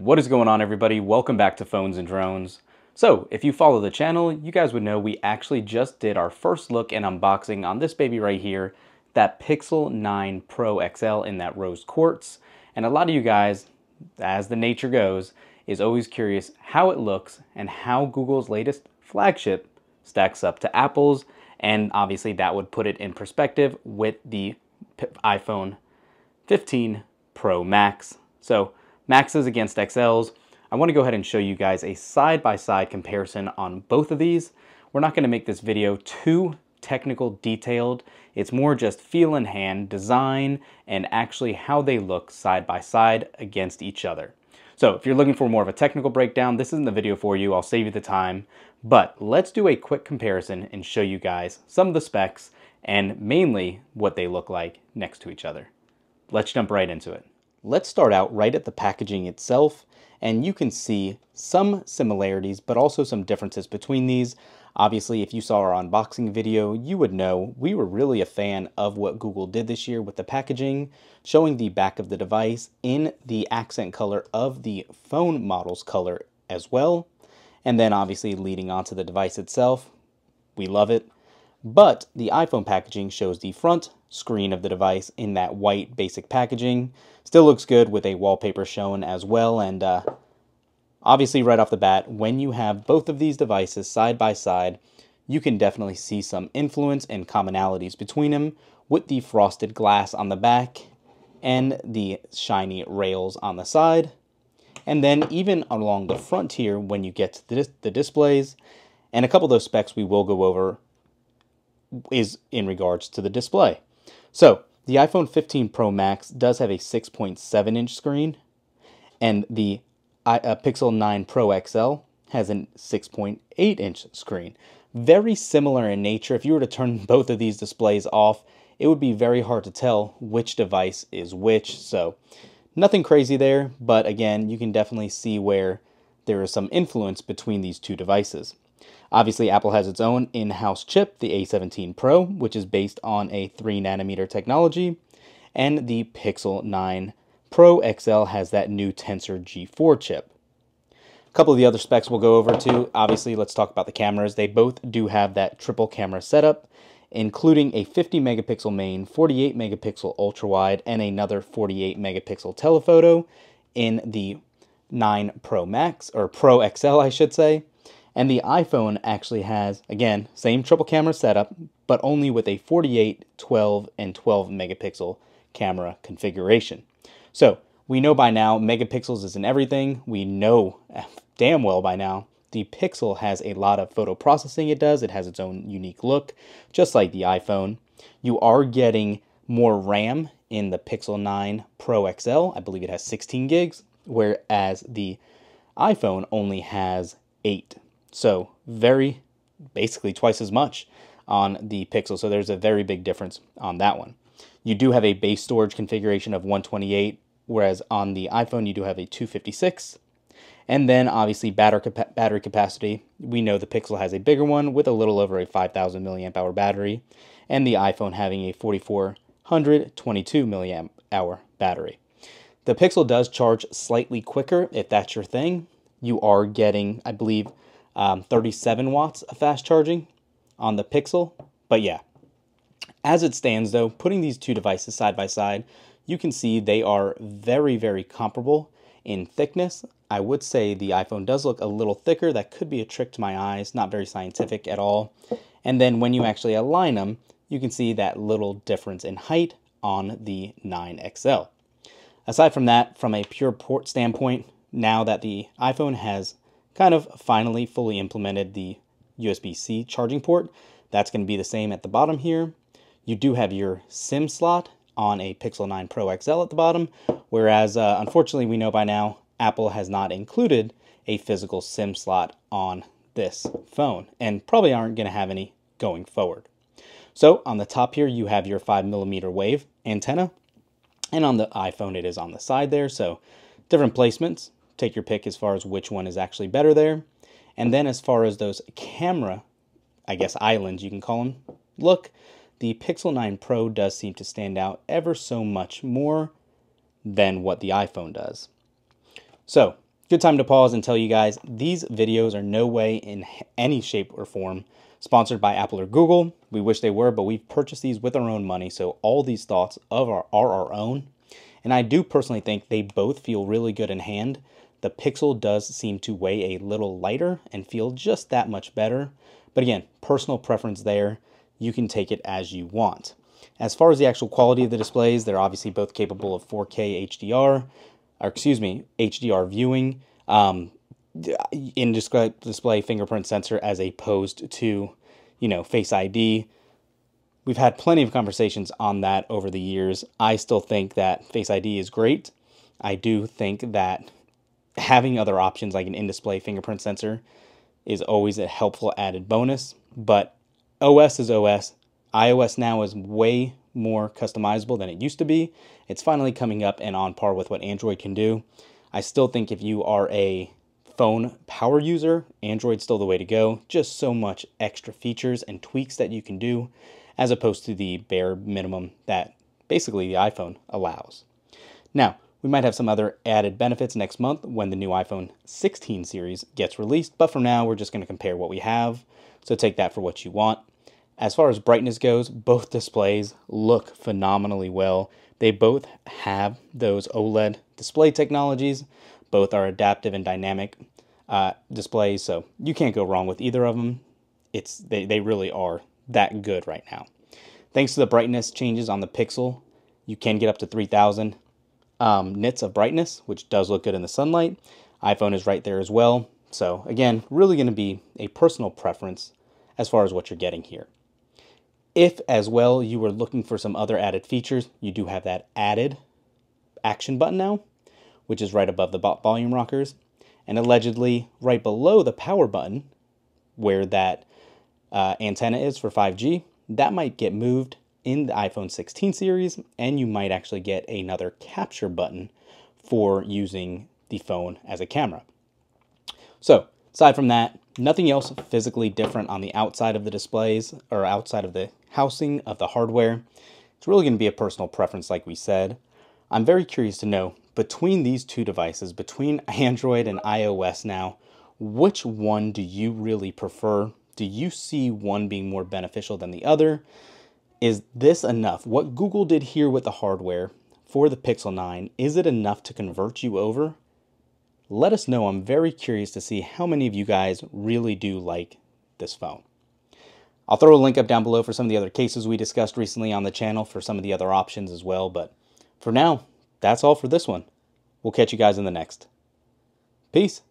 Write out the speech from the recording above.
What is going on, everybody? Welcome back to Phones and Drones. So, if you follow the channel, you guys would know we actually just did our first look and unboxing on this baby right here, that Pixel 9 Pro XL in that rose quartz. And a lot of you guys, as the nature goes, is always curious how it looks and how Google's latest flagship stacks up to Apple's, and obviously that would put it in perspective with the iPhone 15 Pro Max. So Maxes against XLs. I want to go ahead and show you guys a side-by-side comparison on both of these. We're not going to make this video too technical detailed. It's more just feel in hand, design, and actually how they look side by side against each other. So if you're looking for more of a technical breakdown, this isn't the video for you. I'll save you the time. But let's do a quick comparison and show you guys some of the specs and mainly what they look like next to each other. Let's jump right into it. Let's start out right at the packaging itself, and you can see some similarities but also some differences between these. Obviously, if you saw our unboxing video, you would know we were really a fan of what Google did this year with the packaging, showing the back of the device in the accent color of the phone model's color as well, and then obviously leading onto the device itself. We love it. But the iPhone packaging shows the front screen of the device in that white basic packaging. Still looks good with a wallpaper shown as well, and obviously right off the bat, when you have both of these devices side by side, you can definitely see some influence and commonalities between them with the frosted glass on the back and the shiny rails on the side. And then even along the front here, when you get to the displays, and a couple of those specs we will go over is in regards to the display. So the iPhone 15 Pro Max does have a 6.7-inch screen, and the Pixel 9 Pro XL has a 6.8-inch screen. Very similar in nature. If you were to turn both of these displays off, it would be very hard to tell which device is which. So nothing crazy there, but again, you can definitely see where there is some influence between these two devices. Obviously, Apple has its own in-house chip, the A17 Pro, which is based on a 3nm technology, and the Pixel 9 Pro XL has that new Tensor G4 chip. A couple of the other specs we'll go over too. Obviously, let's talk about the cameras. They both do have that triple camera setup, including a 50 megapixel main, 48 megapixel ultra wide, and another 48 megapixel telephoto in the 9 Pro Max, or Pro XL, I should say. And the iPhone actually has, again, same triple camera setup, but only with a 48, 12, and 12 megapixel camera configuration. So we know by now megapixels isn't everything. We know damn well by now the Pixel has a lot of photo processing it does. It has its own unique look, just like the iPhone. You are getting more RAM in the Pixel 9 Pro XL. I believe it has 16 gigs, whereas the iPhone only has 8. So basically twice as much on the Pixel. So there's a very big difference on that one. You do have a base storage configuration of 128, whereas on the iPhone you do have a 256. And then obviously battery capacity. We know the Pixel has a bigger one with a little over a 5,000 milliamp hour battery, and the iPhone having a 4,422 milliamp hour battery. The Pixel does charge slightly quicker if that's your thing. You are getting, I believe, 37 watts of fast charging on the Pixel. But yeah, as it stands though, putting these two devices side by side, you can see they are very, very comparable in thickness. I would say the iPhone does look a little thicker. That could be a trick to my eyes, not very scientific at all. And then when you actually align them, you can see that little difference in height on the 9XL. Aside from that, from a pure port standpoint, now that the iPhone has kind of finally fully implemented the USB-C charging port, that's going to be the same at the bottom here. You do have your SIM slot on a Pixel 9 Pro XL at the bottom, whereas unfortunately we know by now Apple has not included a physical SIM slot on this phone, and probably aren't going to have any going forward. So on the top here you have your 5mm wave antenna, and on the iPhone it is on the side there, so different placements. Take your pick as far as which one is actually better there. And then as far as those camera, I guess islands you can call them, look, the Pixel 9 Pro does seem to stand out ever so much more than what the iPhone does. So good time to pause and tell you guys these videos are no way in any shape or form sponsored by Apple or Google. We wish they were, but we've purchased these with our own money, so all these thoughts are our own. And I do personally think they both feel really good in hand. The Pixel does seem to weigh a little lighter and feel just that much better. But again, personal preference there. You can take it as you want. As far as the actual quality of the displays, they're obviously both capable of 4K HDR, or excuse me, HDR viewing, in-display fingerprint sensor as opposed to, Face ID. We've had plenty of conversations on that over the years. I still think that Face ID is great. I do think that having other options like an in-display fingerprint sensor is always a helpful added bonus, but OS is OS. iOS now is way more customizable than it used to be. It's finally coming up and on par with what Android can do. I still think if you are a phone power user, Android's still the way to go. Just so much extra features and tweaks that you can do as opposed to the bare minimum that basically the iPhone allows. Now, we might have some other added benefits next month when the new iPhone 16 series gets released, but for now, we're just going to compare what we have, so take that for what you want. As far as brightness goes, both displays look phenomenally well. They both have those OLED display technologies. Both are adaptive and dynamic displays, so you can't go wrong with either of them. They really are that good right now. Thanks to the brightness changes on the Pixel, you can get up to 3,000 nits of brightness, which does look good in the sunlight. iPhone is right there as well. So again, really going to be a personal preference as far as what you're getting here. If as well you were looking for some other added features, you do have that added action button now, which is right above the volume rockers, and allegedly right below the power button, where that antenna is for 5G, that might get moved in the iPhone 16 series, and you might actually get another capture button for using the phone as a camera. So, aside from that, nothing else physically different on the outside of the displays or outside of the housing of the hardware. It's really going to be a personal preference, like we said. I'm very curious to know, between these two devices, between Android and iOS now, which one do you really prefer? Do you see one being more beneficial than the other? Is this enough? What Google did here with the hardware for the Pixel 9, is it enough to convert you over? Let us know. I'm very curious to see how many of you guys really do like this phone. I'll throw a link up down below for some of the other cases we discussed recently on the channel for some of the other options as well. But for now, that's all for this one. We'll catch you guys in the next. Peace.